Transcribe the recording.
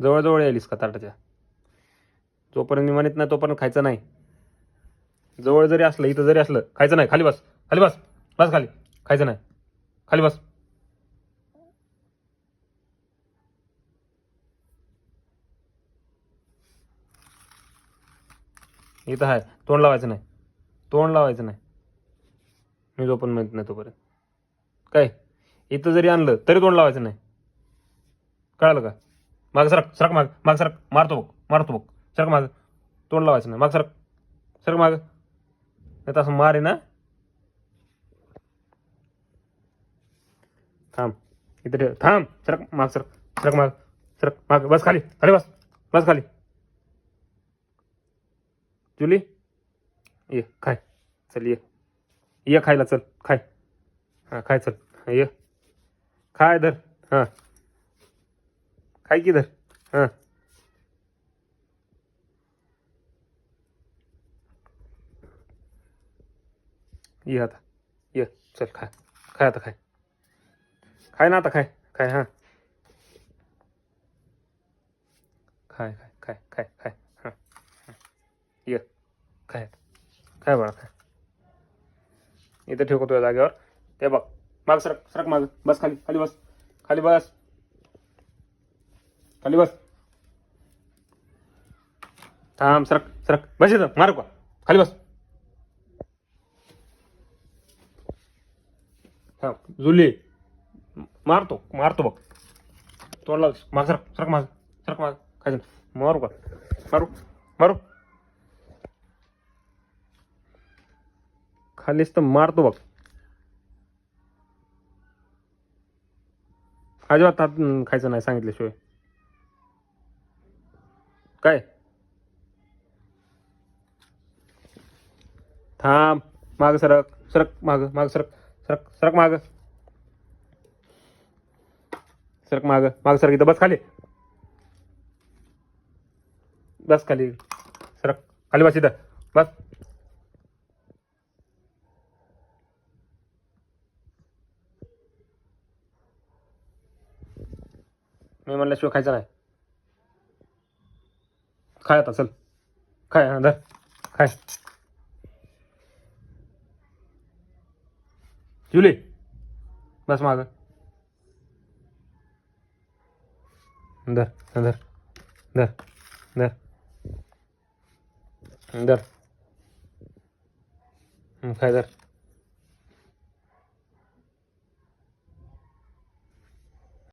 जवळजवळ यायलीस का ताटाच्या? जोपर्यंत मी म्हणत नाही तोपर्यंत खायचं नाही. जवळ जरी असलं, इथं जरी असलं, खायचं नाही. खाली बस, खाली बस, बस खाली. खायचं नाही, खाली बस. इथं आहे, तोंड लावायचं नाही, तोंड लावायचं नाही. मी जोपर्यंत म्हणत नाही तोपर्यंत. काय इथं जरी आणलं तरी तोंड लावायचं नाही, कळालं का? माग सरक, सरक माग, माग सरक. मारतो बघ, मारतो बघ. सरक माग, तोंड लावायचं नाही. माग सरक, सरक माग. नाही तसं मार आहे ना. थांब, इथं ठेव. थांब, सरक माग, सरक, सरक माग, सरक माग. बस खाली, खाली बस, बस खाली. जुली, ये खाय. चल ये, ये खायला, चल खाय. हां खाय, चल. ये खाय, धर. हां खाय की, धर. हां ये आता, ये. चल खाय, खाय आता, खाय. खाय ना आता, खाय, खाय. हां खाय, खाय, खाय, खाय, खाय. हां ये खाय, खाय बाळा, खाय. इथं ठेवतो तुझ्या जागेवर. ते बघ, माग सरक, सरक माग. बस खाली, खाली बस, खाली बस, खाली बस. थांब, सरक, सरक. बस इथं, मारू का? खाली बस. हां जुली, मारतो, मारतो बघ. तोंडला माग सरक, सरक माग, सरक माग. खायचं मारू का? मारू, मारू. खालीच तर मारतो बघ. अजिबात हात खायचं नाही सांगितल्याशिवाय. काय? थांब, माग सरक, सरक माग, माग सरक, सरक, सरक माग, सरक माग, माग सरक. इथं बस खाली, बस खाली. सरक, खाली बस इथं, बस. मी म्हणल्याशिवाय खायचं नाही. खाय आता, चल खाय. हां धर, खाय. जुली, बस माग. धर, धर, धर, धर, धर. खाय, धर.